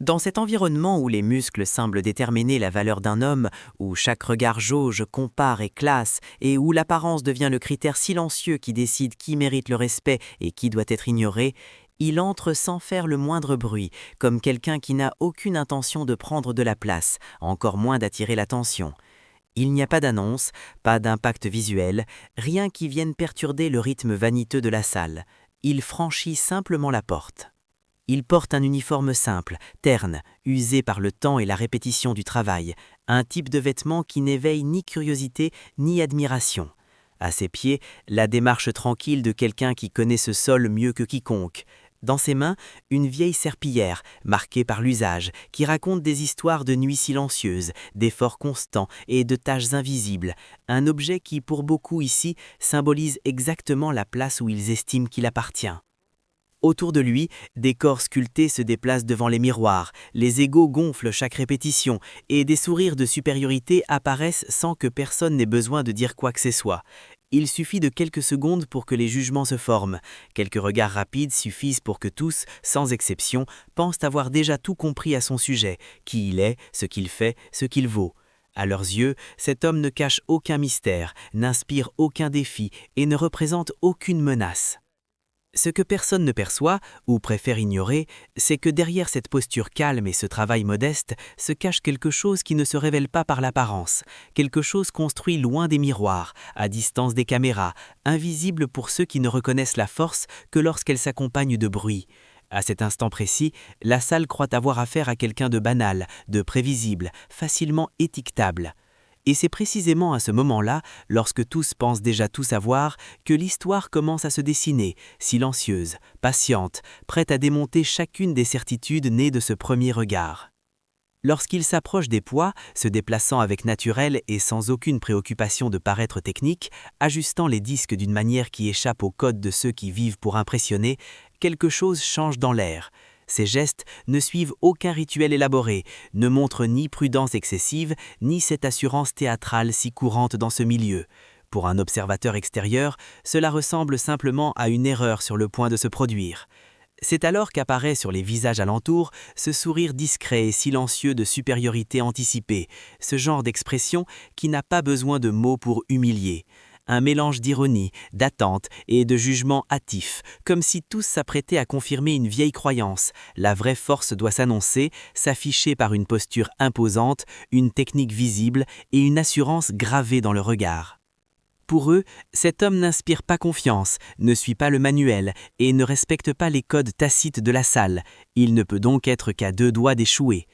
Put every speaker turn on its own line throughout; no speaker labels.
Dans cet environnement où les muscles semblent déterminer la valeur d'un homme, où chaque regard jauge, compare et classe, et où l'apparence devient le critère silencieux qui décide qui mérite le respect et qui doit être ignoré, il entre sans faire le moindre bruit, comme quelqu'un qui n'a aucune intention de prendre de la place, encore moins d'attirer l'attention. Il n'y a pas d'annonce, pas d'impact visuel, rien qui vienne perturber le rythme vaniteux de la salle. Il franchit simplement la porte. Il porte un uniforme simple, terne, usé par le temps et la répétition du travail, un type de vêtement qui n'éveille ni curiosité ni admiration. À ses pieds, la démarche tranquille de quelqu'un qui connaît ce sol mieux que quiconque. Dans ses mains, une vieille serpillière, marquée par l'usage, qui raconte des histoires de nuits silencieuses, d'efforts constants et de tâches invisibles, un objet qui, pour beaucoup ici, symbolise exactement la place où ils estiment qu'il appartient. Autour de lui, des corps sculptés se déplacent devant les miroirs, les égos gonflent chaque répétition, et des sourires de supériorité apparaissent sans que personne n'ait besoin de dire quoi que ce soit. Il suffit de quelques secondes pour que les jugements se forment. Quelques regards rapides suffisent pour que tous, sans exception, pensent avoir déjà tout compris à son sujet, qui il est, ce qu'il fait, ce qu'il vaut. À leurs yeux, cet homme ne cache aucun mystère, n'inspire aucun défi et ne représente aucune menace. Ce que personne ne perçoit, ou préfère ignorer, c'est que derrière cette posture calme et ce travail modeste se cache quelque chose qui ne se révèle pas par l'apparence, quelque chose construit loin des miroirs, à distance des caméras, invisible pour ceux qui ne reconnaissent la force que lorsqu'elle s'accompagne de bruit. À cet instant précis, la salle croit avoir affaire à quelqu'un de banal, de prévisible, facilement étiquetable. Et c'est précisément à ce moment-là, lorsque tous pensent déjà tout savoir, que l'histoire commence à se dessiner, silencieuse, patiente, prête à démonter chacune des certitudes nées de ce premier regard. Lorsqu'il s'approche des poids, se déplaçant avec naturel et sans aucune préoccupation de paraître technique, ajustant les disques d'une manière qui échappe au code de ceux qui vivent pour impressionner, quelque chose change dans l'air. Ces gestes ne suivent aucun rituel élaboré, ne montrent ni prudence excessive, ni cette assurance théâtrale si courante dans ce milieu. Pour un observateur extérieur, cela ressemble simplement à une erreur sur le point de se produire. C'est alors qu'apparaît sur les visages alentours ce sourire discret et silencieux de supériorité anticipée, ce genre d'expression qui n'a pas besoin de mots pour humilier. Un mélange d'ironie, d'attente et de jugement hâtif, comme si tous s'apprêtaient à confirmer une vieille croyance. La vraie force doit s'annoncer, s'afficher par une posture imposante, une technique visible et une assurance gravée dans le regard. Pour eux, cet homme n'inspire pas confiance, ne suit pas le manuel et ne respecte pas les codes tacites de la salle. Il ne peut donc être qu'à deux doigts d'échouer.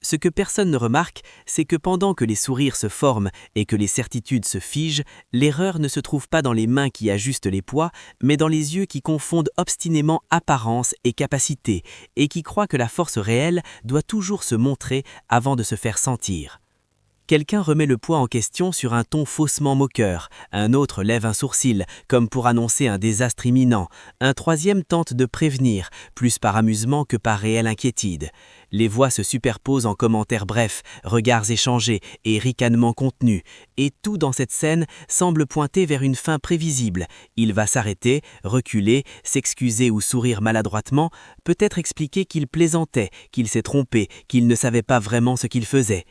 Ce que personne ne remarque, c'est que pendant que les sourires se forment et que les certitudes se figent, l'erreur ne se trouve pas dans les mains qui ajustent les poids, mais dans les yeux qui confondent obstinément apparence et capacité, et qui croient que la force réelle doit toujours se montrer avant de se faire sentir. Quelqu'un remet le poids en question sur un ton faussement moqueur, un autre lève un sourcil, comme pour annoncer un désastre imminent, un troisième tente de prévenir, plus par amusement que par réelle inquiétude. Les voix se superposent en commentaires brefs, regards échangés et ricanements contenus, et tout dans cette scène semble pointer vers une fin prévisible. Il va s'arrêter, reculer, s'excuser ou sourire maladroitement, peut-être expliquer qu'il plaisantait, qu'il s'est trompé, qu'il ne savait pas vraiment ce qu'il faisait.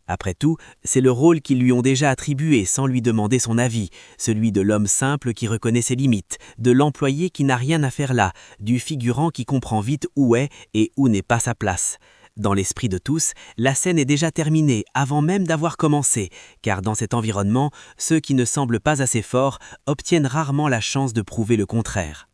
Après tout, c'est le rôle qu'ils lui ont déjà attribué sans lui demander son avis, celui de l'homme simple qui reconnaît ses limites, de l'employé qui n'a rien à faire là, du figurant qui comprend vite où est et où n'est pas sa place. Dans l'esprit de tous, la scène est déjà terminée avant même d'avoir commencé, car dans cet environnement, ceux qui ne semblent pas assez forts obtiennent rarement la chance de prouver le contraire.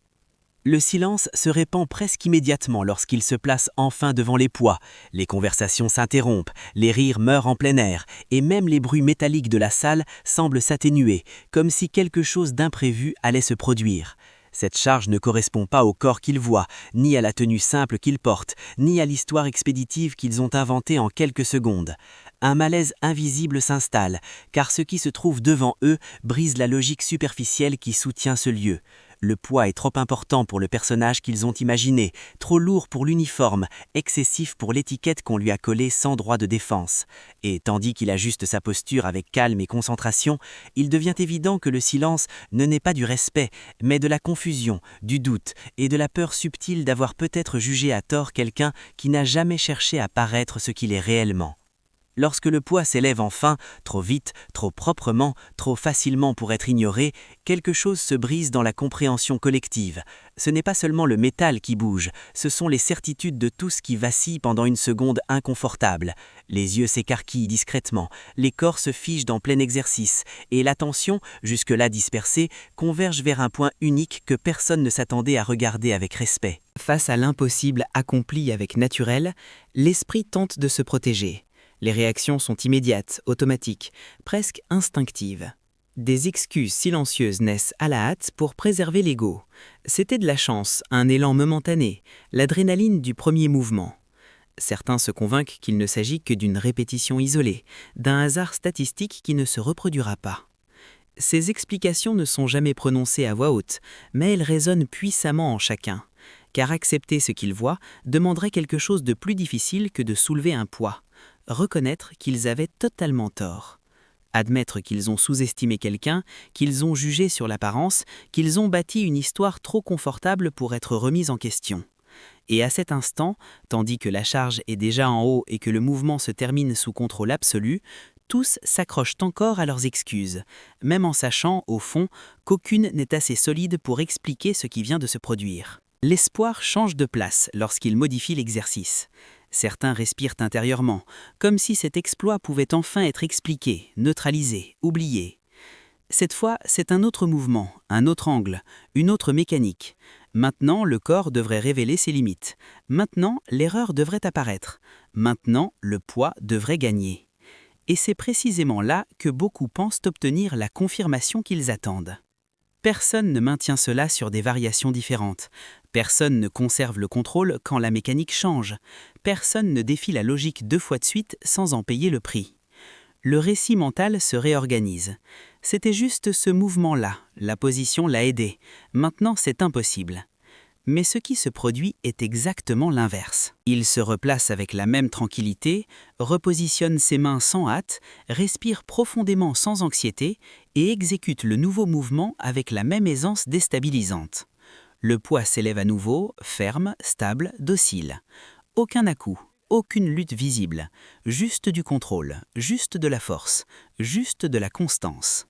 Le silence se répand presque immédiatement lorsqu'il se place enfin devant les poids. Les conversations s'interrompent, les rires meurent en plein air, et même les bruits métalliques de la salle semblent s'atténuer, comme si quelque chose d'imprévu allait se produire. Cette charge ne correspond pas au corps qu'ils voient, ni à la tenue simple qu'ils portent, ni à l'histoire expéditive qu'ils ont inventée en quelques secondes. Un malaise invisible s'installe, car ce qui se trouve devant eux brise la logique superficielle qui soutient ce lieu. Le poids est trop important pour le personnage qu'ils ont imaginé, trop lourd pour l'uniforme, excessif pour l'étiquette qu'on lui a collée sans droit de défense. Et tandis qu'il ajuste sa posture avec calme et concentration, il devient évident que le silence ne naît pas du respect, mais de la confusion, du doute et de la peur subtile d'avoir peut-être jugé à tort quelqu'un qui n'a jamais cherché à paraître ce qu'il est réellement. Lorsque le poids s'élève enfin, trop vite, trop proprement, trop facilement pour être ignoré, quelque chose se brise dans la compréhension collective. Ce n'est pas seulement le métal qui bouge, ce sont les certitudes de tous qui vacillent pendant une seconde inconfortable. Les yeux s'écarquillent discrètement, les corps se figent en plein exercice, et l'attention, jusque-là dispersée, converge vers un point unique que personne ne s'attendait à regarder avec respect.
Face à l'impossible accompli avec naturel, l'esprit tente de se protéger. Les réactions sont immédiates, automatiques, presque instinctives. Des excuses silencieuses naissent à la hâte pour préserver l'ego. C'était de la chance, un élan momentané, l'adrénaline du premier mouvement. Certains se convainquent qu'il ne s'agit que d'une répétition isolée, d'un hasard statistique qui ne se reproduira pas. Ces explications ne sont jamais prononcées à voix haute, mais elles résonnent puissamment en chacun. Car accepter ce qu'ils voient demanderait quelque chose de plus difficile que de soulever un poids. Reconnaître qu'ils avaient totalement tort. Admettre qu'ils ont sous-estimé quelqu'un, qu'ils ont jugé sur l'apparence, qu'ils ont bâti une histoire trop confortable pour être remise en question. Et à cet instant, tandis que la charge est déjà en haut et que le mouvement se termine sous contrôle absolu, tous s'accrochent encore à leurs excuses, même en sachant, au fond, qu'aucune n'est assez solide pour expliquer ce qui vient de se produire. L'espoir change de place lorsqu'il modifie l'exercice. Certains respirent intérieurement, comme si cet exploit pouvait enfin être expliqué, neutralisé, oublié. Cette fois, c'est un autre mouvement, un autre angle, une autre mécanique. Maintenant, le corps devrait révéler ses limites. Maintenant, l'erreur devrait apparaître. Maintenant, le poids devrait gagner. Et c'est précisément là que beaucoup pensent obtenir la confirmation qu'ils attendent. Personne ne maintient cela sur des variations différentes. Personne ne conserve le contrôle quand la mécanique change. Personne ne défie la logique 2 fois de suite sans en payer le prix. Le récit mental se réorganise. C'était juste ce mouvement-là, la position l'a aidé. Maintenant, c'est impossible. Mais ce qui se produit est exactement l'inverse. Il se replace avec la même tranquillité, repositionne ses mains sans hâte, respire profondément sans anxiété et exécute le nouveau mouvement avec la même aisance déstabilisante. Le poids s'élève à nouveau, ferme, stable, docile. Aucun à-coup, aucune lutte visible, juste du contrôle, juste de la force, juste de la constance.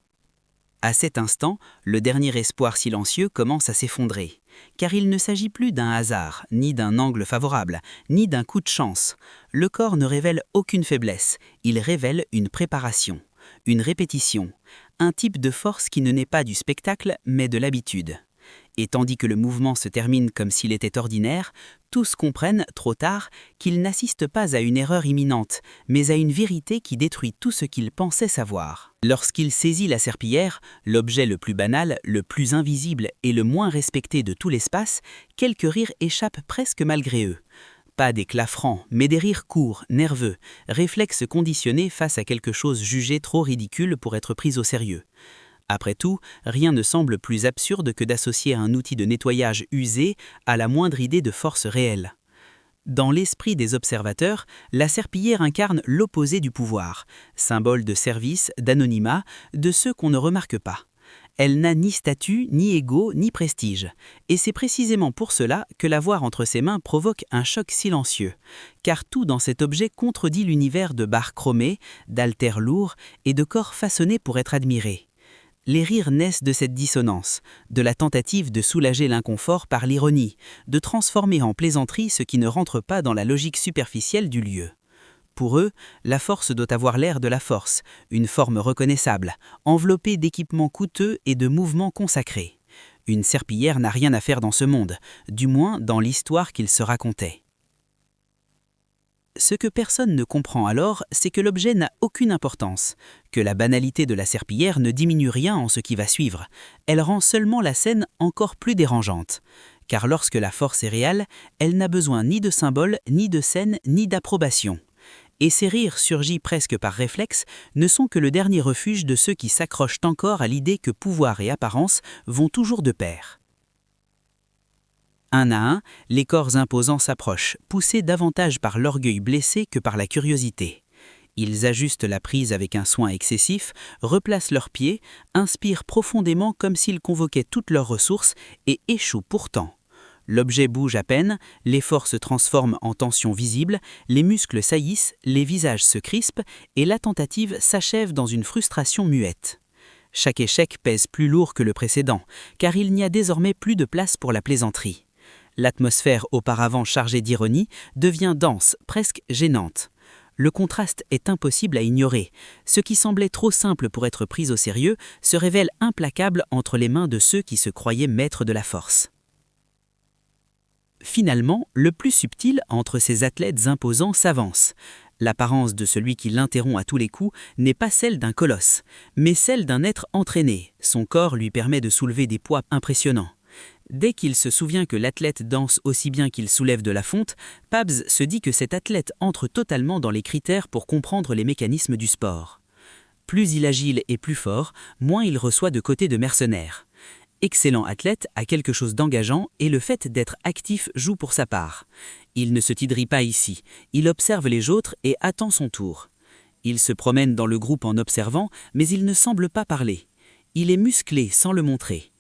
À cet instant, le dernier espoir silencieux commence à s'effondrer, car il ne s'agit plus d'un hasard, ni d'un angle favorable, ni d'un coup de chance. Le corps ne révèle aucune faiblesse, il révèle une préparation, une répétition, un type de force qui ne naît pas du spectacle, mais de l'habitude. Et tandis que le mouvement se termine comme s'il était ordinaire, tous comprennent, trop tard, qu'ils n'assistent pas à une erreur imminente, mais à une vérité qui détruit tout ce qu'ils pensaient savoir. Lorsqu'il saisit la serpillière, l'objet le plus banal, le plus invisible et le moins respecté de tout l'espace, quelques rires échappent presque malgré eux. Pas d'éclats francs, mais des rires courts, nerveux, réflexes conditionnés face à quelque chose jugé trop ridicule pour être pris au sérieux. Après tout, rien ne semble plus absurde que d'associer un outil de nettoyage usé à la moindre idée de force réelle. Dans l'esprit des observateurs, la serpillière incarne l'opposé du pouvoir, symbole de service, d'anonymat, de ceux qu'on ne remarque pas. Elle n'a ni statut, ni ego, ni prestige. Et c'est précisément pour cela que la voir entre ses mains provoque un choc silencieux, car tout dans cet objet contredit l'univers de barres chromées, d'haltères lourds et de corps façonnés pour être admirés. Les rires naissent de cette dissonance, de la tentative de soulager l'inconfort par l'ironie, de transformer en plaisanterie ce qui ne rentre pas dans la logique superficielle du lieu. Pour eux, la force doit avoir l'air de la force, une forme reconnaissable, enveloppée d'équipements coûteux et de mouvements consacrés. Une serpillière n'a rien à faire dans ce monde, du moins dans l'histoire qu'ils se racontaient. Ce que personne ne comprend alors, c'est que l'objet n'a aucune importance, que la banalité de la serpillière ne diminue rien en ce qui va suivre, elle rend seulement la scène encore plus dérangeante. Car lorsque la force est réelle, elle n'a besoin ni de symbole, ni de scène, ni d'approbation. Et ces rires surgis presque par réflexe ne sont que le dernier refuge de ceux qui s'accrochent encore à l'idée que pouvoir et apparence vont toujours de pair. Un à un, les corps imposants s'approchent, poussés davantage par l'orgueil blessé que par la curiosité. Ils ajustent la prise avec un soin excessif, replacent leurs pieds, inspirent profondément comme s'ils convoquaient toutes leurs ressources et échouent pourtant. L'objet bouge à peine, l'effort se transforme en tension visible, les muscles saillissent, les visages se crispent et la tentative s'achève dans une frustration muette. Chaque échec pèse plus lourd que le précédent, car il n'y a désormais plus de place pour la plaisanterie. L'atmosphère auparavant chargée d'ironie devient dense, presque gênante. Le contraste est impossible à ignorer. Ce qui semblait trop simple pour être pris au sérieux se révèle implacable entre les mains de ceux qui se croyaient maîtres de la force. Finalement, le plus subtil entre ces athlètes imposants s'avance. L'apparence de celui qui l'interrompt à tous les coups n'est pas celle d'un colosse, mais celle d'un être entraîné. Son corps lui permet de soulever des poids impressionnants. Dès qu'il se souvient que l'athlète danse aussi bien qu'il soulève de la fonte, Pabs se dit que cet athlète entre totalement dans les critères pour comprendre les mécanismes du sport. Plus il agile et plus fort, moins il reçoit de côté de mercenaires. Excellent athlète a quelque chose d'engageant et le fait d'être actif joue pour sa part. Il ne se tidrit pas ici, il observe les autres et attend son tour. Il se promène dans le groupe en observant, mais il ne semble pas parler. Il est musclé sans le montrer.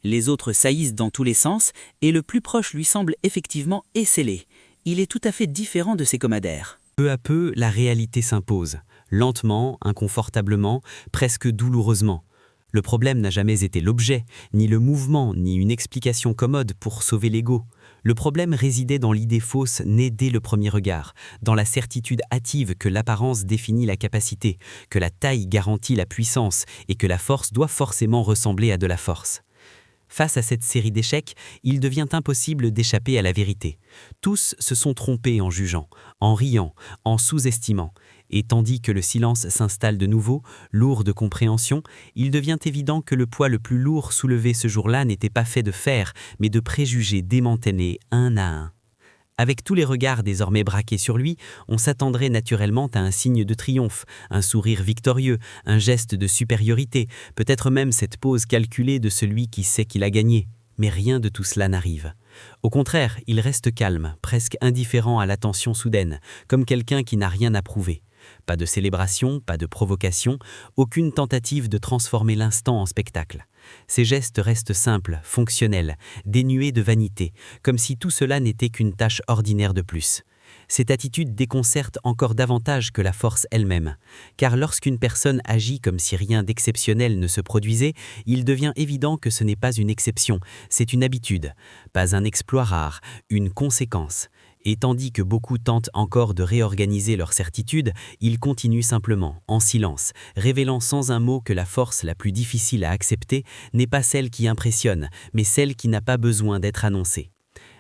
Les autres saillissent dans tous les sens et le plus proche lui semble effectivement esseulé. Il est tout à fait différent de ses commadaires.
Peu à peu, la réalité s'impose, lentement, inconfortablement, presque douloureusement. Le problème n'a jamais été l'objet, ni le mouvement, ni une explication commode pour sauver l'ego. Le problème résidait dans l'idée fausse née dès le premier regard, dans la certitude hâtive que l'apparence définit la capacité, que la taille garantit la puissance et que la force doit forcément ressembler à de la force. Face à cette série d'échecs, il devient impossible d'échapper à la vérité. Tous se sont trompés en jugeant, en riant, en sous-estimant. Et tandis que le silence s'installe de nouveau, lourd de compréhension, il devient évident que le poids le plus lourd soulevé ce jour-là n'était pas fait de fer, mais de préjugés démantelés un à un. Avec tous les regards désormais braqués sur lui, on s'attendrait naturellement à un signe de triomphe, un sourire victorieux, un geste de supériorité, peut-être même cette pose calculée de celui qui sait qu'il a gagné. Mais rien de tout cela n'arrive. Au contraire, il reste calme, presque indifférent à l'attention soudaine, comme quelqu'un qui n'a rien à prouver. Pas de célébration, pas de provocation, aucune tentative de transformer l'instant en spectacle. Ses gestes restent simples, fonctionnels, dénués de vanité, comme si tout cela n'était qu'une tâche ordinaire de plus. Cette attitude déconcerte encore davantage que la force elle-même, car lorsqu'une personne agit comme si rien d'exceptionnel ne se produisait, il devient évident que ce n'est pas une exception, c'est une habitude, pas un exploit rare, une conséquence. Et tandis que beaucoup tentent encore de réorganiser leur certitude, ils continuent simplement, en silence, révélant sans un mot que la force la plus difficile à accepter n'est pas celle qui impressionne, mais celle qui n'a pas besoin d'être annoncée.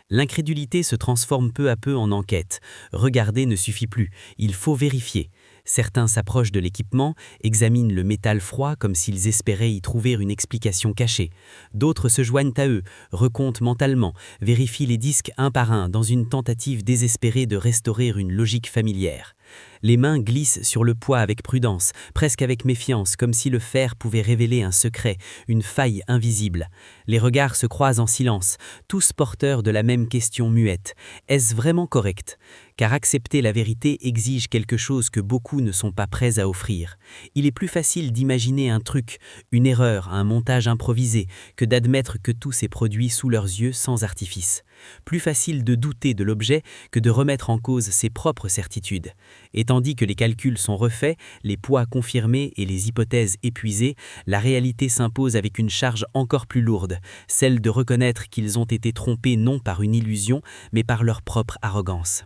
L'incrédulité se transforme peu à peu en enquête. Regarder ne suffit plus, il faut vérifier. Certains s'approchent de l'équipement, examinent le métal froid comme s'ils espéraient y trouver une explication cachée. D'autres se joignent à eux, recomptent mentalement, vérifient les disques un par un dans une tentative désespérée de restaurer une logique familière. Les mains glissent sur le poids avec prudence, presque avec méfiance, comme si le fer pouvait révéler un secret, une faille invisible. Les regards se croisent en silence, tous porteurs de la même question muette. Est-ce vraiment correct ? Car accepter la vérité exige quelque chose que beaucoup ne sont pas prêts à offrir. Il est plus facile d'imaginer un truc, une erreur, un montage improvisé, que d'admettre que tout s'est produit sous leurs yeux sans artifice. Plus facile de douter de l'objet que de remettre en cause ses propres certitudes. Et tandis que les calculs sont refaits, les poids confirmés et les hypothèses épuisées, la réalité s'impose avec une charge encore plus lourde, celle de reconnaître qu'ils ont été trompés non par une illusion, mais par leur propre arrogance.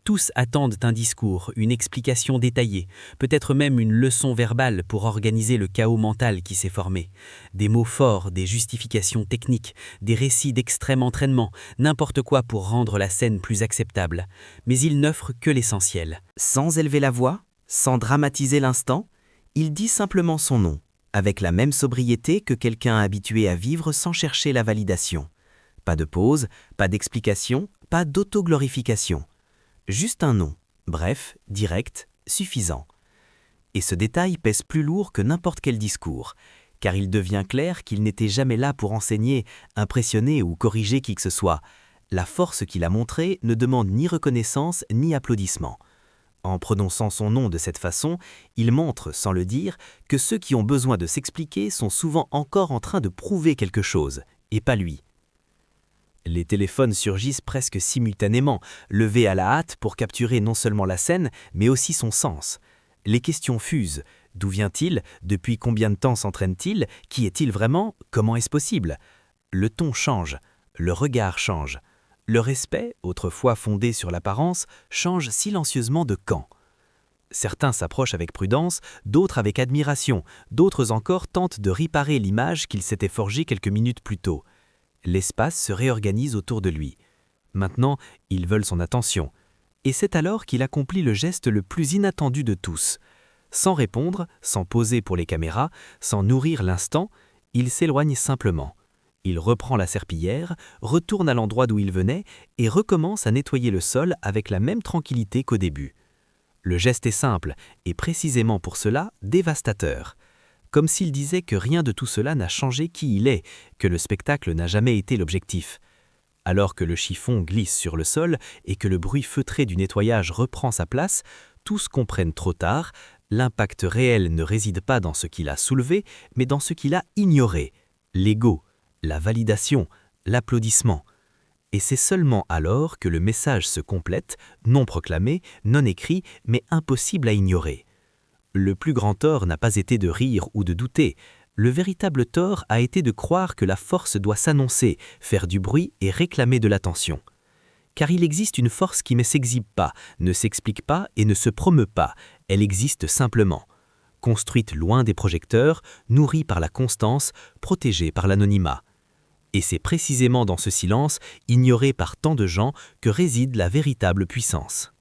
Tous attendent un discours, une explication détaillée, peut-être même une leçon verbale pour organiser le chaos mental qui s'est formé. Des mots forts, des justifications techniques, des récits d'extrême entraînement, n'importe quoi pour rendre la scène plus acceptable. Mais il n'offre que l'essentiel.
Sans élever la voix, sans dramatiser l'instant, il dit simplement son nom, avec la même sobriété que quelqu'un habitué à vivre sans chercher la validation. Pas de pause, pas d'explication, pas d'autoglorification. Juste un nom, bref, direct, suffisant. Et ce détail pèse plus lourd que n'importe quel discours, car il devient clair qu'il n'était jamais là pour enseigner, impressionner ou corriger qui que ce soit. La force qu'il a montrée ne demande ni reconnaissance ni applaudissement. En prononçant son nom de cette façon, il montre, sans le dire, que ceux qui ont besoin de s'expliquer sont souvent encore en train de prouver quelque chose, et pas lui. Les téléphones surgissent presque simultanément, levés à la hâte pour capturer non seulement la scène, mais aussi son sens. Les questions fusent. D'où vient-il? Depuis combien de temps s'entraîne-t-il? Qui est-il vraiment? Comment est-ce possible? Le ton change, le regard change. Le respect, autrefois fondé sur l'apparence, change silencieusement de camp. Certains s'approchent avec prudence, d'autres avec admiration, d'autres encore tentent de réparer l'image qu'ils s'étaient forgée quelques minutes plus tôt. L'espace se réorganise autour de lui. Maintenant, ils veulent son attention. Et c'est alors qu'il accomplit le geste le plus inattendu de tous. Sans répondre, sans poser pour les caméras, sans nourrir l'instant, il s'éloigne simplement. Il reprend la serpillière, retourne à l'endroit d'où il venait et recommence à nettoyer le sol avec la même tranquillité qu'au début. Le geste est simple et précisément pour cela dévastateur. Comme s'il disait que rien de tout cela n'a changé qui il est, que le spectacle n'a jamais été l'objectif. Alors que le chiffon glisse sur le sol et que le bruit feutré du nettoyage reprend sa place, tous comprennent trop tard, l'impact réel ne réside pas dans ce qu'il a soulevé, mais dans ce qu'il a ignoré, l'ego, la validation, l'applaudissement. Et c'est seulement alors que le message se complète, non proclamé, non écrit, mais impossible à ignorer. Le plus grand tort n'a pas été de rire ou de douter. Le véritable tort a été de croire que la force doit s'annoncer, faire du bruit et réclamer de l'attention. Car il existe une force qui ne s'exhibe pas, ne s'explique pas et ne se promeut pas. Elle existe simplement. Construite loin des projecteurs, nourrie par la constance, protégée par l'anonymat. Et c'est précisément dans ce silence, ignoré par tant de gens, que réside la véritable puissance.